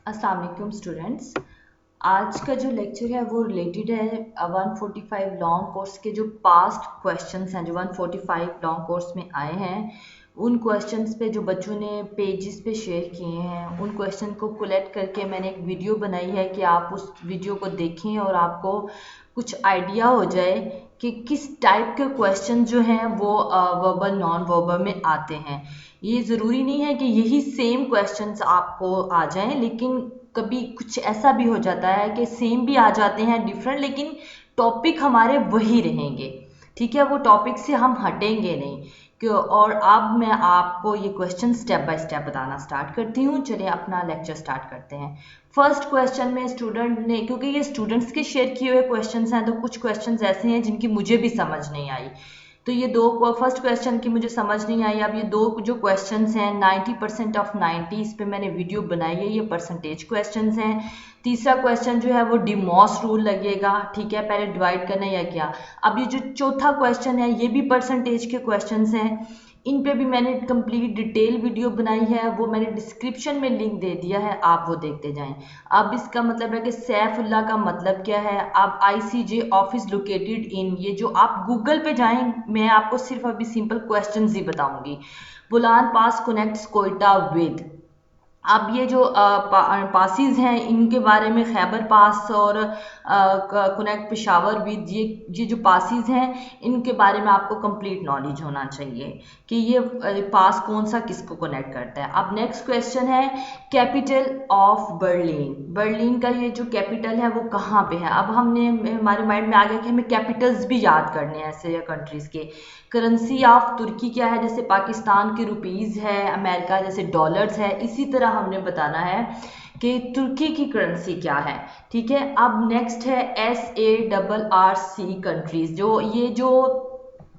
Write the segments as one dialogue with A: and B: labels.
A: अस्सलाम वालेकुम स्टूडेंट्स। आज का जो लेक्चर है वो रिलेटेड है 145 लॉन्ग कोर्स के जो पास्ट क्वेश्चंस हैं जो 145 लॉन्ग कोर्स में आए हैं उन क्वेश्चंस पे जो बच्चों ने पेजेस पे शेयर किए हैं उन क्वेश्चन को कलेक्ट करके मैंने एक वीडियो बनाई है कि आप उस वीडियो को देखें और आपको कुछ आइडिया हो जाए कि किस टाइप के क्वेश्चन जो हैं वो वर्बल नॉन वर्बल में आते हैं। ये ज़रूरी नहीं है कि यही सेम क्वेश्चंस आपको आ जाएं, लेकिन कभी कुछ ऐसा भी हो जाता है कि सेम भी आ जाते हैं डिफरेंट, लेकिन टॉपिक हमारे वही रहेंगे। ठीक है, वो टॉपिक से हम हटेंगे नहीं क्यों। और अब मैं आपको ये क्वेश्चन स्टेप बाय स्टेप बताना स्टार्ट करती हूँ। चलिए अपना लेक्चर स्टार्ट करते हैं। फर्स्ट क्वेश्चन में स्टूडेंट ने, क्योंकि ये स्टूडेंट्स के शेयर किए हुए क्वेश्चंस हैं तो कुछ क्वेश्चंस ऐसे हैं जिनकी मुझे भी समझ नहीं आई। तो ये दो फर्स्ट क्वेश्चन की मुझे समझ नहीं आई। अब ये दो जो क्वेश्चंस हैं 90% ऑफ 90 इस पे मैंने वीडियो बनाई है, ये परसेंटेज क्वेश्चंस हैं। तीसरा क्वेश्चन जो है वो डिमॉस रूल लगेगा, ठीक है, पहले डिवाइड करना या क्या। अब ये जो चौथा क्वेश्चन है ये भी परसेंटेज के क्वेश्चंस हैं। इन पे भी मैंने कंप्लीट डिटेल वीडियो बनाई है, वो मैंने डिस्क्रिप्शन में लिंक दे दिया है, आप वो देखते जाएं। अब इसका मतलब है कि सैफुल्ला का मतलब क्या है। अब आईसीजे ऑफिस लोकेटेड इन, ये जो आप गूगल पे जाएं, मैं आपको सिर्फ अभी सिंपल क्वेश्चंस ही बताऊंगी। बुलान पास कनेक्ट्स कोयटा विद। अब ये जो पासिस हैं इनके बारे में, खैबर पास और कनेक्ट पेशावर विद, ये जो पासिस हैं इनके बारे में आपको कंप्लीट नॉलेज होना चाहिए कि ये पास कौन सा किसको कनेक्ट करता है। अब नेक्स्ट क्वेश्चन है कैपिटल ऑफ बर्लिन। बर्लिन का ये जो कैपिटल है वो कहाँ पे है। अब हमने, हमारे माइंड में आ गया कि हमें कैपिटल्स भी याद करने हैं ऐसे कंट्रीज के। करेंसी ऑफ तुर्की क्या है, जैसे पाकिस्तान के रुपीज़ है, अमेरिका जैसे डॉलर्स है, इसी तरह हमने बताना है कि तुर्की की करेंसी क्या है। ठीक है, अब नेक्स्ट है SARRC कंट्रीज, जो ये जो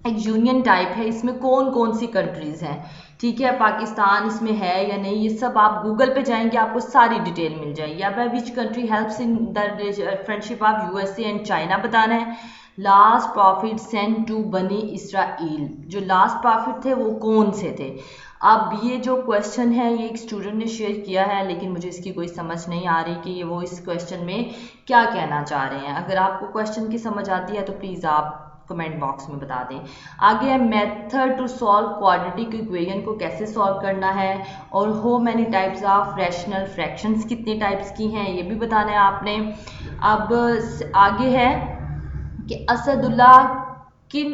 A: एक यूनियन टाइप है, इसमें कौन कौन सी कंट्रीज हैं। ठीक है, पाकिस्तान इसमें है या नहीं, ये सब आप गूगल पे जाएंगे आपको सारी डिटेल मिल जाएगी। अब which country helps in the friendship of USA and China बताना है। लास्ट प्रॉफिट सेंड टू बनी इसराइल, जो लास्ट प्रॉफिट थे वो कौन से थे। अब ये जो क्वेश्चन है ये एक स्टूडेंट ने शेयर किया है, लेकिन मुझे इसकी कोई समझ नहीं आ रही कि ये वो इस क्वेश्चन में क्या कहना चाह रहे हैं। अगर आपको क्वेश्चन की समझ आती है तो प्लीज़ आप कमेंट बॉक्स में बता दें। आगे है method to solve quadratic equation को कैसे सॉल्व करना है, और how many types of rational fractions कितने टाइप्स की हैं ये भी बताना है आपने। अब आगे है कि असदुल्ला किन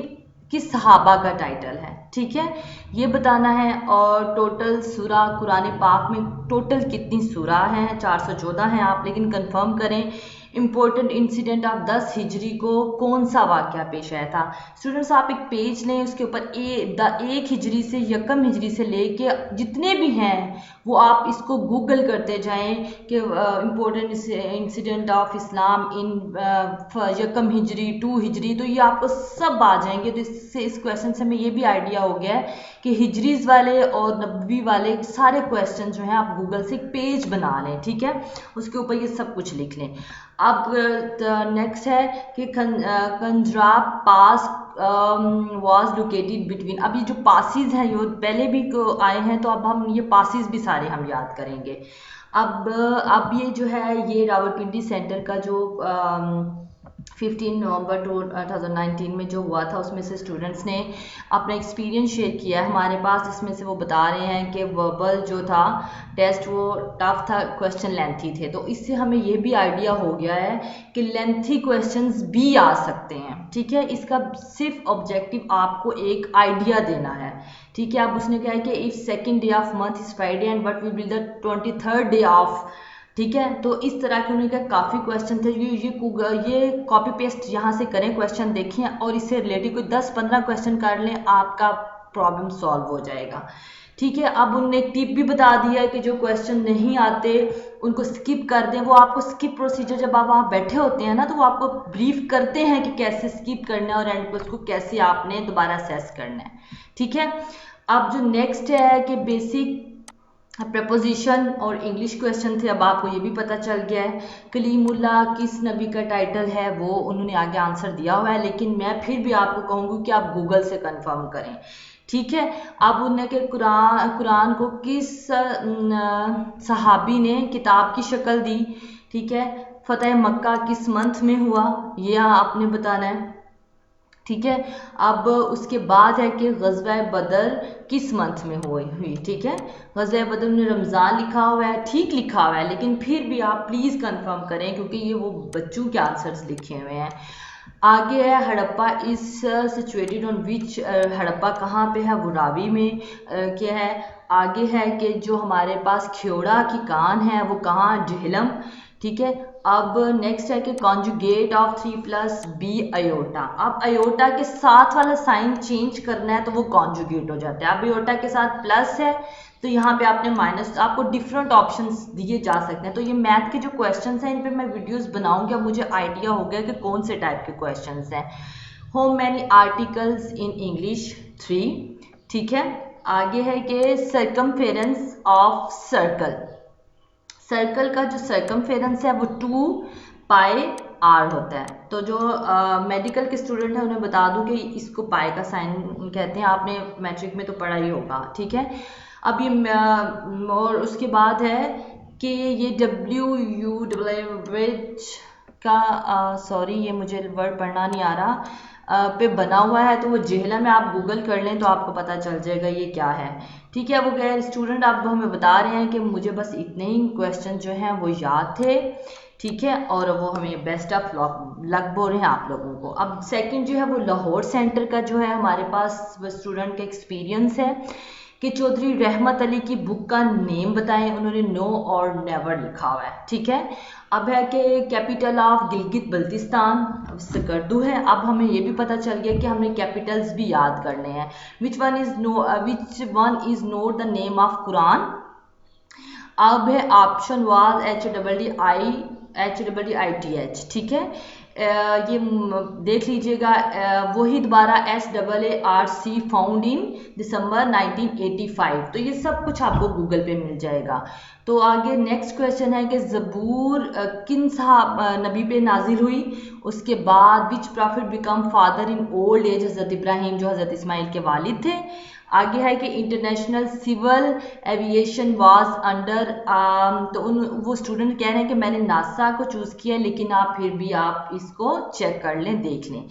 A: किस सहाबा का टाइटल है, ठीक है, ये बताना है। और टोटल सूरा कुरान पाक में टोटल कितनी सूरा हैं, 414 हैं आप, लेकिन कंफर्म करें। इम्पोर्टेंट इंसिडेंट ऑफ 10 हिजरी को कौन सा वाक़या पेश आया था। स्टूडेंट्स आप एक पेज लें, उसके ऊपर एक हिजरी से यकम हिजरी से लेके जितने भी हैं वो आप इसको गूगल करते जाएं कि इम्पोर्टेंट इंसिडेंट ऑफ इस्लाम इन यकम हिजरी, 2 हिजरी, तो ये आपको सब आ जाएंगे। तो इससे, इस क्वेश्चन से हमें ये भी आइडिया हो गया है कि हिजरीज वाले और नबवी वाले सारे क्वेश्चन जो हैं आप गूगल से एक पेज बना लें, ठीक है, उसके ऊपर ये सब कुछ लिख लें। अब नेक्स्ट है कि कंजराब पास वॉज लोकेटेड बिटवीन। अब ये जो पासिस हैं ये पहले भी आए हैं, तो अब हम ये पासिस भी सारे हम याद करेंगे। अब ये जो है ये रावलपिंडी सेंटर का जो 15 नवंबर 2019 में जो हुआ था उसमें से स्टूडेंट्स ने अपना एक्सपीरियंस शेयर किया है हमारे पास। इसमें से वो बता रहे हैं कि वर्बल जो था टेस्ट वो टफ था, क्वेश्चन लेंथी थे। तो इससे हमें ये भी आइडिया हो गया है कि लेंथी क्वेश्चंस भी आ सकते हैं। ठीक है, इसका सिर्फ ऑब्जेक्टिव आपको एक आइडिया देना है। ठीक है, अब उसने कहा है कि if second day of month is Friday and what will be the 23rd day of. ठीक है, तो इस तरह के उन्होंने काफ़ी क्वेश्चन थे। ये कॉपी पेस्ट यहाँ से करें, क्वेश्चन देखें और इससे रिलेटेड कोई 10-15 क्वेश्चन कर लें, आपका प्रॉब्लम सॉल्व हो जाएगा। ठीक है, अब उन्होंने एक टिप भी बता दिया है कि जो क्वेश्चन नहीं आते उनको स्किप कर दें। वो आपको स्किप प्रोसीजर, जब आप वहाँ बैठे होते हैं ना, तो वो आपको ब्रीफ करते हैं कि कैसे स्किप करना है और एंड पे उसको कैसे आपने दोबारा असेस करना है। ठीक है, अब जो नेक्स्ट है कि बेसिक प्रपोजिशन और इंग्लिश क्वेश्चन थे। अब आपको ये भी पता चल गया है कलीमुल्लाह किस नबी का टाइटल है, वो उन्होंने आगे आंसर दिया हुआ है, लेकिन मैं फिर भी आपको कहूँगी कि आप गूगल से कंफर्म करें। ठीक है। अब उन्हें के कुरान को किस सहाबी ने किताब की शक्ल दी, ठीक है। फतेह मक्का किस मंथ में हुआ, ये आपने बताना है, ठीक है। अब उसके बाद है कि ग़ज़वा बदर किस मंथ में हुई, ठीक है। ग़ज़वा बदर में रमज़ान लिखा हुआ है, ठीक लिखा हुआ है, लेकिन फिर भी आप प्लीज़ कंफर्म करें क्योंकि ये वो बच्चों के आंसर्स लिखे हुए हैं। आगे है Harappa is situated on which, Harappa कहाँ पे है, वो रावी में क्या है। आगे है कि जो हमारे पास ख्योड़ा की कान है वो कहाँ, झेलम, ठीक है। अब नेक्स्ट है कि कॉन्जुगेट ऑफ 3+b अयोटा। अब अयोटा के साथ वाला साइन चेंज करना है तो वो कॉन्जुगेट हो जाता है। अब अयोटा के साथ प्लस है तो यहाँ पे आपने माइनस, आपको डिफरेंट ऑप्शंस दिए जा सकते हैं। तो ये मैथ के जो क्वेश्चंस हैं इन पे मैं वीडियोस बनाऊंगी। अब मुझे आइडिया हो गया कि कौन से टाइप के क्वेश्चंस हैं। How many articles in English, 3, ठीक है। आगे है कि सर्कमफेरेंस ऑफ सर्कल, सर्कल का जो सर्कमफेरेंस है वो 2πr होता है। तो जो मेडिकल के स्टूडेंट हैं उन्हें बता दूं कि इसको पाई का साइन कहते हैं, आपने मैट्रिक में तो पढ़ा ही होगा, ठीक है। अब ये और उसके बाद है कि ये WU का सॉरी ये मुझे वर्ड पढ़ना नहीं आ रहा पे बना हुआ है, तो वो जेहला में आप गूगल कर लें तो आपको पता चल जाएगा ये क्या है, ठीक है। वो गैर स्टूडेंट आप हमें बता रहे हैं कि मुझे बस इतने ही क्वेश्चन जो हैं वो याद थे, ठीक है, और वो हमें बेस्ट ऑफ लक बोल रहे हैं आप लोगों को। अब सेकंड जो है वो लाहौर सेंटर का जो है हमारे पास स्टूडेंट का एक्सपीरियंस है कि चौधरी रहमत अली की बुक का नेम बताएं, उन्होंने नो और नेवर लिखा हुआ है, ठीक है। अब है कि कैपिटल ऑफ गिलगित बल्तिस्तान स्कर्दू है। अब हमें ये भी पता चल गया कि हमें कैपिटल्स भी याद करने हैं। Which one is note the name of Quran. अब है ऑप्शन वाज HDDITH, ठीक है। ये देख लीजिएगा, वही दोबारा SAARC फाउंड इन दिसंबर 1985। तो ये सब कुछ आपको गूगल पे मिल जाएगा। तो आगे नेक्स्ट क्वेश्चन है कि ज़बूर किन साहब नबी पे नाजिल हुई। उसके बाद which prophet became father in old age, हज़रत इब्राहिम जो हज़रत इस्माइल के वालिद थे। आगे है कि international civil aviation was under, तो वो स्टूडेंट कह रहे हैं कि मैंने नासा को चूज़ किया, लेकिन आप फिर भी आप इसको चेक कर लें, देख लें।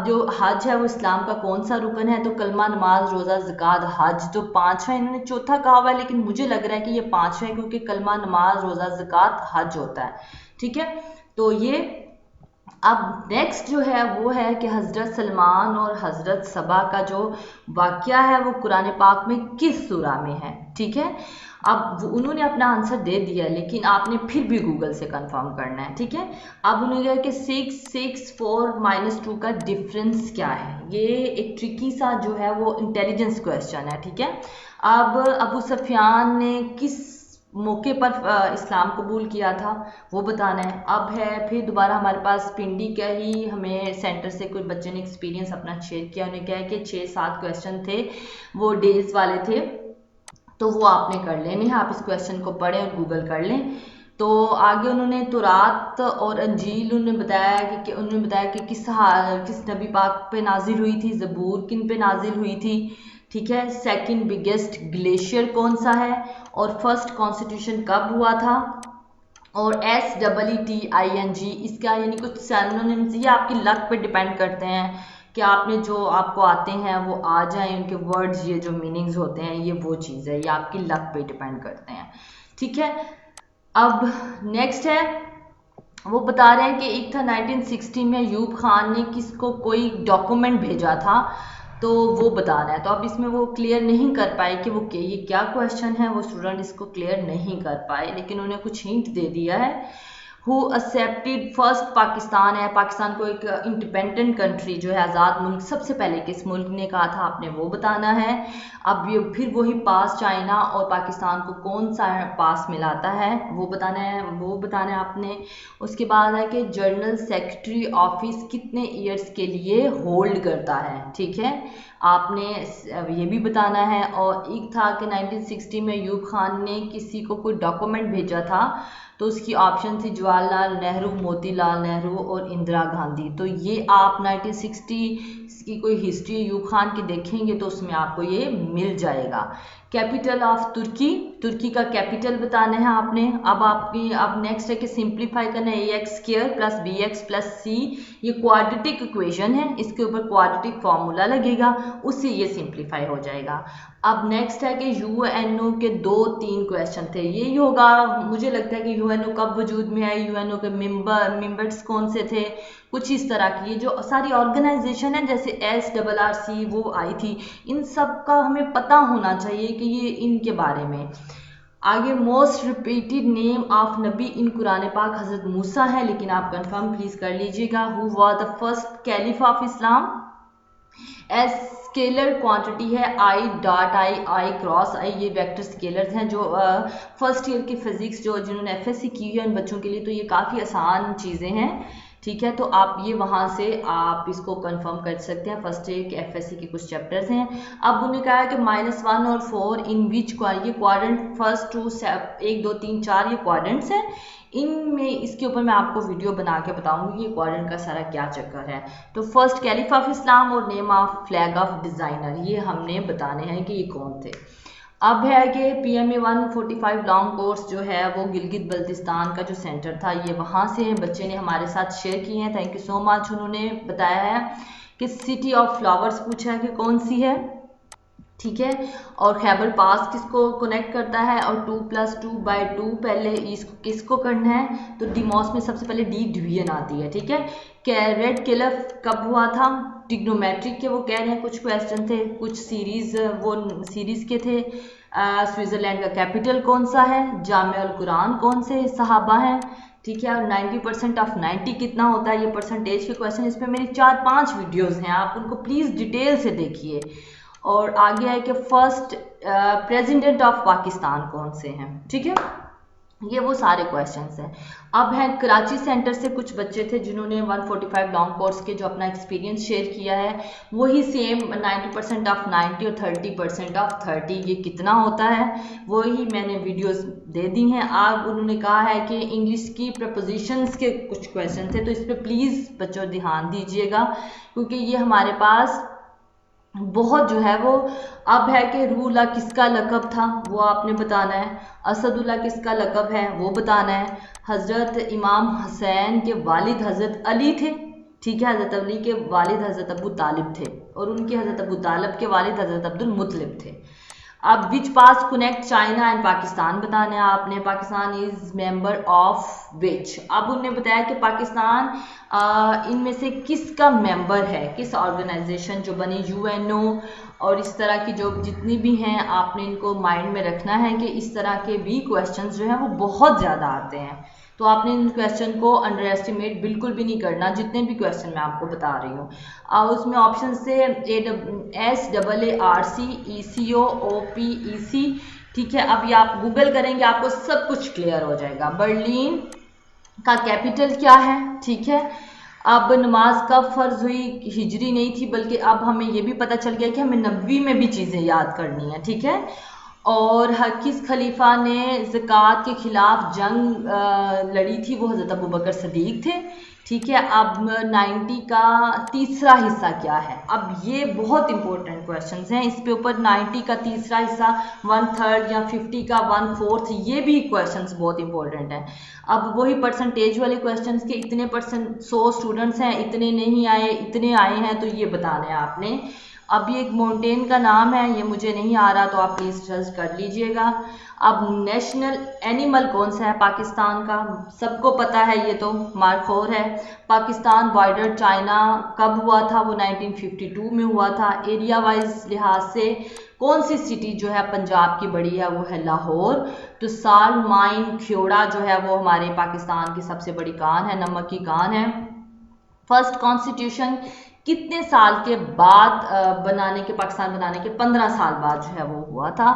A: जो हज है वो इस्लाम का कौन सा रुकन है, तो कलमा, नमाज, रोज़ा, ज़कात, हज। तो 5वां इन्होंने चौथा कहा हुआ है, लेकिन मुझे लग रहा है कि ये 5वां है क्योंकि कलमा, नमाज, रोज़ा, ज़कात, हज होता है, ठीक है। तो ये अब नेक्स्ट जो है वो है कि हज़रत सलमान और हज़रत सबा का जो वाक़या है वो कुरान पाक में किस सूरा में है, ठीक है। अब उन्होंने अपना आंसर दे दिया, लेकिन आपने फिर भी गूगल से कंफर्म करना है, ठीक है। अब उन्होंने कहा कि 6, 6, 4 - 2 का डिफरेंस क्या है। ये एक ट्रिकी सा जो है वो इंटेलिजेंस क्वेश्चन है, ठीक है। अब अबू सफियान ने किस मौके पर इस्लाम कबूल किया था वो बताना है। अब है फिर दोबारा हमारे पास पिंडी का ही हमें सेंटर से कुछ बच्चे ने एक्सपीरियंस अपना शेयर किया। उन्हें क्या है कि 6-7 क्वेश्चन थे वो डेज वाले थे, तो वो आपने कर लेने हैं। आप इस क्वेश्चन को पढ़ें और गूगल कर लें। तो आगे उन्होंने तुरात और अंजील उन्होंने बताया कि किस नबी पाक पे नाजिल हुई थी, ज़बूर किन पे नाजिल हुई थी, ठीक है। सेकंड बिगेस्ट ग्लेशियर कौन सा है, और फर्स्ट कॉन्स्टिट्यूशन कब हुआ था, और SEETING इसका यानी कुछ सिनोनिम्स, ये आपकी लक पे डिपेंड करते हैं कि आपने जो आपको आते हैं वो आ जाएं, उनके वर्ड्स, ये जो मीनिंग्स होते हैं ये वो चीज़ है, ये आपकी लक पे डिपेंड करते हैं, ठीक है। अब नेक्स्ट है वो बता रहे हैं कि एक था 1960 में अयूब खान ने किसको कोई डॉक्यूमेंट भेजा था, तो वो बताना है। तो अब इसमें वो क्लियर नहीं कर पाए कि वो ये क्या क्वेश्चन है, वो स्टूडेंट इसको क्लियर नहीं कर पाए, लेकिन उन्हें कुछ हिंट दे दिया है। हु एक्सेप्टेड फर्स्ट पाकिस्तान है, पाकिस्तान को एक इंडिपेंडेंट कंट्री जो है आज़ाद मुल्क सबसे पहले किस मुल्क ने कहा था, आपने वो बताना है। अब ये फिर वही पास चाइना और पाकिस्तान को कौन सा पास मिलाता है वो बताना है आपने। उसके बाद है कि जनरल सेक्रेटरी ऑफिस कितने ईयर्स के लिए होल्ड करता है, ठीक है, आपने ये भी बताना है। और एक था कि 1960 में अयूब खान ने किसी को कोई डॉक्यूमेंट भेजा था, तो उसकी ऑप्शन थी जवाहरलाल नेहरू, मोतीलाल नेहरू और इंदिरा गांधी। तो ये आप 1960 की कोई हिस्ट्री अयूब खान की देखेंगे तो उसमें आपको ये मिल जाएगा। कैपिटल ऑफ तुर्की, तुर्की का कैपिटल बताना है आपने। अब नेक्स्ट है कि सिंप्लीफाई करना है ax² plus bx plus c, ये क्वाड्रेटिक इक्वेशन है, इसके ऊपर क्वाड्रेटिक फॉर्मूला लगेगा, उससे ये सिंप्लीफाई हो जाएगा। अब नेक्स्ट है कि यूएनओ के 2-3 क्वेश्चन थे, यही होगा मुझे लगता है कि यूएनओ कब वजूद में है, यूएनओ के मेंबर्स कौन से थे, कुछ इस तरह की। ये जो सारी ऑर्गेनाइजेशन है जैसे SRRC वो आई थी, इन सब का हमें पता होना चाहिए कि ये इनके बारे में। आगे मोस्ट रिपीटेड नेम ऑफ नबी इन कुरान पाक हजरत मूसा है, लेकिन आप कंफर्म प्लीज कर लीजिएगा। Who was the first caliph of Islam? S scalar quantity है I क्रॉस I, ये वेक्टर स्केलर्स हैं जो फर्स्ट ईयर की फिजिक्स जो जिन्होंने FSC की है उन बच्चों के लिए तो ये काफ़ी आसान चीज़ें हैं, ठीक है। तो आप ये वहाँ से आप इसको कंफर्म कर सकते हैं, फर्स्ट ईयर के FSC के कुछ चैप्टर्स हैं। अब उन्होंने कहा है कि -1 और 4 इन विच ये क्वाड्रेंट, फर्स्ट 2 1 2 3 4 ये क्वाड्रेंट्स हैं, इनमें इसके ऊपर मैं आपको वीडियो बना के बताऊंगी कि क्वाड्रेंट का सारा क्या चक्कर है। तो फर्स्ट कैलिफ ऑफ इस्लाम और name of flag of designer, ये हमने बताने हैं कि ये कौन थे। अब है कि PMA 145 लॉन्ग कोर्स जो है वो गिलगित बल्तिस्तान का जो सेंटर था ये वहाँ से बच्चे ने हमारे साथ शेयर किए हैं, थैंक यू सो मच। उन्होंने बताया है कि सिटी ऑफ फ्लावर्स पूछा है कि कौन सी है, ठीक है, और खैबर पास किसको कनेक्ट करता है, और 2+2/2 पहले इसको किसको करना है, तो डिमॉस में सबसे पहले डी डिवीजन आती है, ठीक है। रेड क्लिफ कब हुआ था, ट्रिग्नोमेट्रिक के वो कह रहे हैं कुछ क्वेश्चन थे, कुछ सीरीज वो सीरीज के थे। स्विट्जरलैंड का कैपिटल कौन सा है, जामे अल कुरान कौन से सहाबा हैं, ठीक है, और 90% ऑफ 90 कितना होता है, ये परसेंटेज के क्वेश्चन, इस पर मेरी 4-5 वीडियोस हैं, आप उनको प्लीज़ डिटेल से देखिए। और आगे है कि फर्स्ट प्रेसिडेंट ऑफ पाकिस्तान कौन से हैं, ठीक है, ये वो सारे क्वेश्चंस हैं। अब है कराची सेंटर से कुछ बच्चे थे जिन्होंने 145 लॉन्ग कोर्स के जो अपना एक्सपीरियंस शेयर किया है, वही सेम 90% ऑफ 90 और 30% ऑफ 30 ये कितना होता है वही मैंने वीडियोस दे दी हैं। अब उन्होंने कहा है कि इंग्लिश की प्रपोजिशंस के कुछ क्वेश्चन थे, तो इस पर प्लीज़ बच्चों ध्यान दीजिएगा क्योंकि ये हमारे पास बहुत जो है वो। अब है कि रूहुल्लाह किसका लक़ब था वो आपने बताना है, असदुल्लाह किसका लक़ब है वो बताना है, हज़रत इमाम हुसैन के वालिद हज़रत अली थे, ठीक है, हज़रत अली के वालिद हज़रत अबू तालिब थे और उनके हज़रत अबू तालिब के वालिद हज़रत अब्दुल मुत्तलिब थे। अब विच पास कनेक्ट चाइना एंड पाकिस्तान बताना है आपने, Pakistan is member of which. अब उन्होंने बताया कि पाकिस्तान इनमें से किसका मेंबर है, किस ऑर्गेनाइजेशन जो बनी, यूएनओ और इस तरह की जो जितनी भी हैं आपने इनको माइंड में रखना है कि इस तरह के भी क्वेश्चंस जो हैं वो बहुत ज़्यादा आते हैं, तो आपने इन क्वेश्चन को अंडर एस्टिमेट बिल्कुल भी नहीं करना, जितने भी क्वेश्चन मैं आपको बता रही हूँ। उसमें ऑप्शन से SAARC ECO OPEC, ठीक है। अब ये आप गूगल करेंगे आपको सब कुछ क्लियर हो जाएगा। बर्लिन का कैपिटल क्या है, ठीक है। अब नमाज कब फ़र्ज हुई, हिजरी नहीं थी बल्कि अब हमें ये भी पता चल गया कि हमें नबवी में भी चीज़ें याद करनी है, ठीक है। और किस खलीफा ने ज़कात के खिलाफ जंग लड़ी थी, वो हज़रत अबू बकर सदीक थे, ठीक है। अब 90 का तीसरा हिस्सा क्या है, अब ये बहुत इंपॉर्टेंट क्वेश्चंस हैं, इस पे ऊपर 90 का तीसरा हिस्सा 1/3 या 50 का 1/4, ये भी क्वेश्चंस बहुत इंपॉर्टेंट हैं। अब वही परसेंटेज वाले क्वेश्चंस के इतने परसेंट 100 स्टूडेंट्स हैं, इतने नहीं आए, इतने आए हैं, तो ये बताना है आपने। अब ये एक माउंटेन का नाम है, ये मुझे नहीं आ रहा तो आप प्लीज़ सर्च कर लीजिएगा। अब नेशनल एनिमल कौन सा है पाकिस्तान का, सबको पता है, ये तो मार्खोर है। पाकिस्तान बॉर्डर चाइना कब हुआ था, वो 1952 में हुआ था। एरिया वाइज लिहाज से कौन सी सिटी जो है पंजाब की बड़ी है, वो है लाहौर। तो साल माइन ख्योड़ा जो है वो हमारे पाकिस्तान की सबसे बड़ी कान है, नमक की कान है। फर्स्ट कॉन्स्टिट्यूशन कितने साल के बाद बनाने के, पाकिस्तान बनाने के 15 साल बाद जो है वो हुआ था,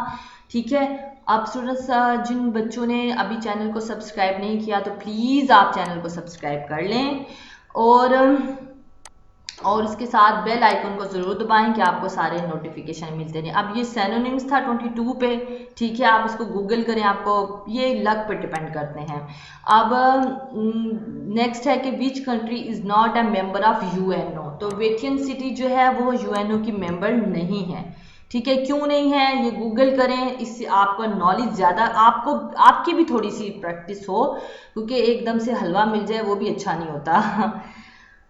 A: ठीक है। अब स्टूडेंट्स जिन बच्चों ने अभी चैनल को सब्सक्राइब नहीं किया तो प्लीज़ आप चैनल को सब्सक्राइब कर लें। और और उसके साथ बेल आइकन को ज़रूर दबाएं कि आपको सारे नोटिफिकेशन मिलते रहें। अब ये सिनोनिम्स था 22 पे, ठीक है, आप इसको गूगल करें, आपको ये लक पे डिपेंड करते हैं। अब नेक्स्ट है कि which country is not a member of UNO. तो वेटियन सिटी जो है वो यूएनओ की मेंबर नहीं है, ठीक है। क्यों नहीं है ये गूगल करें, इससे आपका नॉलेज ज़्यादा, आपको आपकी भी थोड़ी सी प्रैक्टिस हो, क्योंकि एकदम से हलवा मिल जाए वो भी अच्छा नहीं होता।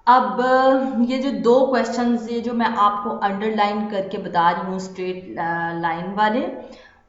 A: अब ये जो दो क्वेश्चंस ये जो मैं आपको अंडरलाइन करके बता रही हूँ स्ट्रेट लाइन वाले,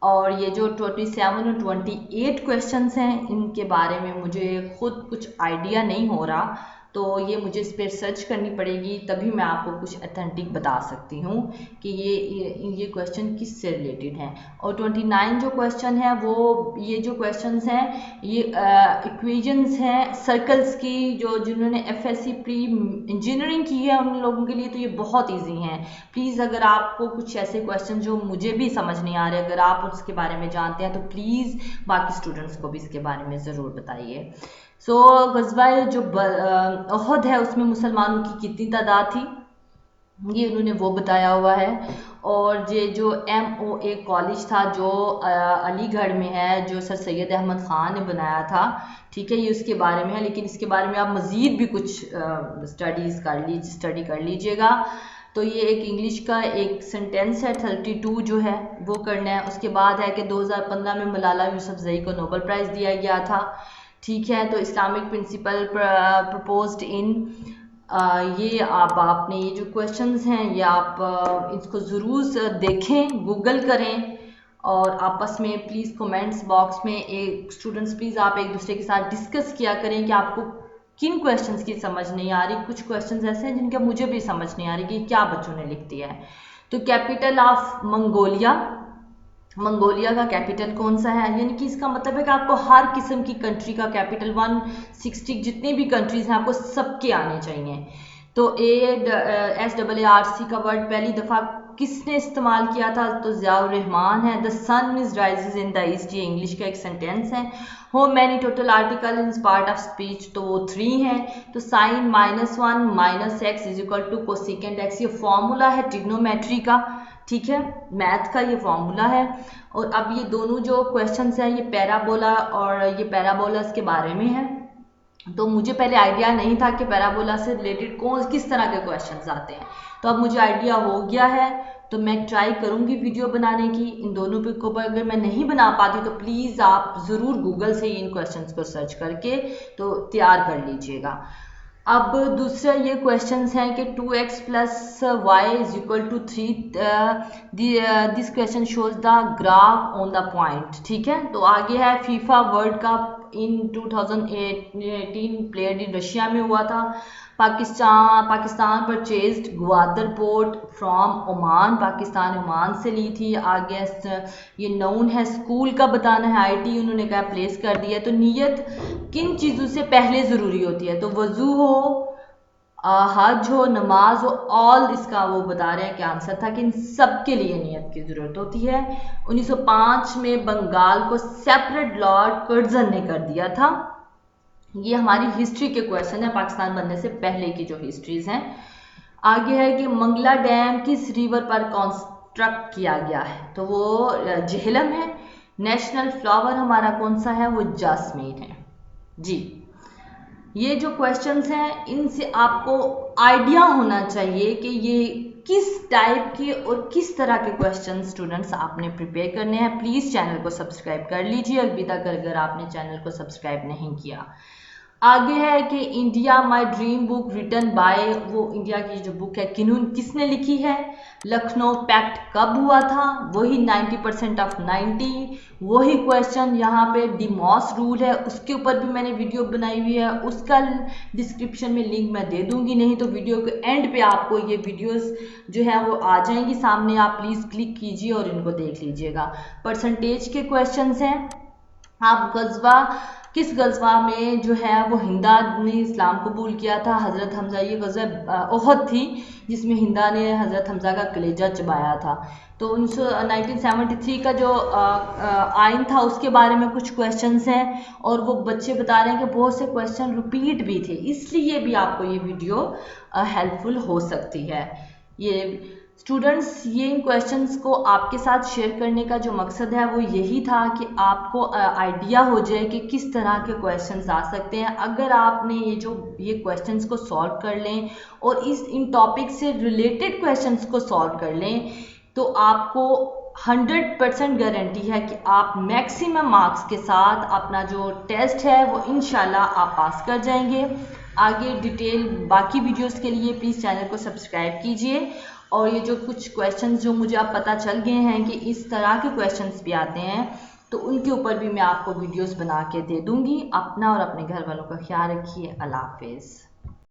A: और ये जो 27 और 28 क्वेश्चंस हैं, इनके बारे में मुझे खुद कुछ आइडिया नहीं हो रहा, तो ये मुझे इस पर सर्च करनी पड़ेगी, तभी मैं आपको कुछ अथेंटिक बता सकती हूँ कि ये क्वेश्चन किससे रिलेटेड हैं। और 29 जो क्वेश्चन है वो, ये जो क्वेश्चंस हैं ये इक्वेशंस हैं सर्कल्स की, जो जिन्होंने एफएससी प्री इंजीनियरिंग की है उन लोगों के लिए तो ये बहुत ईजी हैं। प्लीज़ अगर आपको कुछ ऐसे क्वेश्चन जो मुझे भी समझ नहीं आ रहे, अगर आप उसके बारे में जानते हैं तो प्लीज़ बाकी स्टूडेंट्स को भी इसके बारे में ज़रूर बताइए। सो गज़वाए जो ओहद है उसमें मुसलमानों की कितनी तादाद थी, ये उन्होंने वो बताया हुआ है। और ये जो MOA कॉलेज था जो अलीगढ़ में है, जो सर सैयद अहमद ख़ान ने बनाया था, ठीक है, ये उसके बारे में है, लेकिन इसके बारे में आप मज़ीद भी कुछ स्टडी कर लीजिएगा। तो ये एक इंग्लिश का एक सेंटेंस है 32 जो है वो करना है। उसके बाद है कि 2015 में मलाला यूसुफजई को नोबेल प्राइज़ दिया गया था, ठीक है। तो इस्लामिक प्रिंसिपल प्रपोज्ड इन, ये आपने ये जो क्वेश्चंस हैं ये आप इसको ज़रूर देखें, गूगल करें, और आपस में प्लीज़ कमेंट्स बॉक्स में एक स्टूडेंट्स प्लीज़ आप एक दूसरे के साथ डिस्कस किया करें कि आपको किन क्वेश्चंस की समझ नहीं आ रही। कुछ क्वेश्चंस ऐसे हैं जिनका मुझे भी समझ नहीं आ रही कि क्या बच्चों ने लिख दिया है। तो कैपिटल ऑफ मंगोलिया, मंगोलिया का कैपिटल कौन सा है, यानी कि इसका मतलब है कि आपको हर किस्म की कंट्री का कैपिटल 160 जितनी भी कंट्रीज हैं आपको सबके आने चाहिए। तो SAARC का वर्ड पहली दफ़ा किसने इस्तेमाल किया था, तो ज़ियाउर रहमान है। The sun is rises in the east, ये इंग्लिश का एक सेंटेंस है। How many total article in part of speech, तो वो 3 है। तो sine -1 - x is equal to cosecant x, ये फॉर्मूला है ट्रिग्नोमेट्री का, ठीक है, मैथ का ये फॉर्मूला है। और अब ये दोनों जो क्वेश्चंस हैं ये पैराबोला और ये पैराबोलास के बारे में है। तो मुझे पहले आइडिया नहीं था कि पैराबोला से रिलेटेड किस तरह के क्वेश्चंस आते हैं, तो अब मुझे आइडिया हो गया है। तो मैं ट्राई करूंगी वीडियो बनाने की इन दोनों पे को, अगर मैं नहीं बना पाती तो प्लीज़ आप ज़रूर गूगल से इन क्वेश्चंस को सर्च करके तो तैयार कर लीजिएगा। अब दूसरा ये क्वेश्चंस हैं कि 2x + y is equal to 3, this question shows the graph on the point, ठीक है। तो आगे है FIFA world cup in 2018 played in Russia में हुआ था। Pakistan purchased Gwadar port from Oman, Pakistan ने ओमान से ली थी। आगे ये नाउन है, स्कूल का बताना है, IT उन्होंने क्या प्लेस कर दिया। तो नियत किन चीज़ों से पहले ज़रूरी होती है, तो वजू हो, हज हो, नमाज हो, ऑल इसका वो बता रहे हैं कि आंसर था कि इन सब के लिए नियत की ज़रूरत होती है। 1905 में बंगाल को सेपरेट लॉर्ड कर्जन ने कर दिया था। ये हमारी हिस्ट्री के क्वेश्चन है, पाकिस्तान बनने से पहले की जो हिस्ट्रीज हैं। आगे है कि मंगला डैम किस रिवर पर कंस्ट्रक्ट किया गया है, तो वो झेलम है। नेशनल फ्लावर हमारा कौन सा है, वो जासमीन है जी। ये जो क्वेश्चंस हैं इनसे आपको आइडिया होना चाहिए कि ये किस टाइप के और किस तरह के क्वेश्चन स्टूडेंट्स आपने प्रिपेयर करने हैं। प्लीज़ चैनल को सब्सक्राइब कर लीजिए अभी तक अगर आपने चैनल को सब्सक्राइब नहीं किया। आगे है कि India my dream book written by, वो इंडिया की जो बुक है किसने लिखी है। लखनऊ पैक्ट कब हुआ था, वही 90% ऑफ 90। वही क्वेश्चन यहाँ पे डिमॉस रूल है, उसके ऊपर भी मैंने वीडियो बनाई हुई है, उसका डिस्क्रिप्शन में लिंक मैं दे दूंगी, नहीं तो वीडियो के एंड पे आपको ये वीडियोस जो है वो आ जाएंगी सामने, आप प्लीज़ क्लिक कीजिए और इनको देख लीजिएगा। परसेंटेज के क्वेश्चंस हैं, आप गजवा किस गजवा में जो है वो हिंदा ने इस्लाम कबूल किया था? हज़रत हमज़ा, ये गजवा ओहद थी जिसमें हिंदा ने हज़रत हमज़ा का कलेजा चबाया था। तो 1973 का जो आइन था उसके बारे में कुछ क्वेश्चंस हैं और वो बच्चे बता रहे हैं कि बहुत से क्वेश्चन रिपीट भी थे, इसलिए भी आपको ये वीडियो हेल्पफुल हो सकती है। ये स्टूडेंट्स, ये इन क्वेश्चंस को आपके साथ शेयर करने का जो मकसद है वो यही था कि आपको आइडिया हो जाए कि किस तरह के क्वेश्चंस आ सकते हैं। अगर आपने ये क्वेश्चंस को सॉल्व कर लें और इन टॉपिक से रिलेटेड क्वेश्चंस को सॉल्व कर लें तो आपको 100% गारंटी है कि आप मैक्सिमम मार्क्स के साथ अपना जो टेस्ट है वो इंशाल्लाह आप पास कर जाएंगे। आगे डिटेल बाकी वीडियोस के लिए प्लीज़ चैनल को सब्सक्राइब कीजिए। और ये जो कुछ क्वेश्चंस जो मुझे अब पता चल गए हैं कि इस तरह के क्वेश्चंस भी आते हैं, तो उनके ऊपर भी मैं आपको वीडियोस बना के दे दूंगी। अपना और अपने घर वालों का ख्याल रखिए। अल्लाह हाफिज़।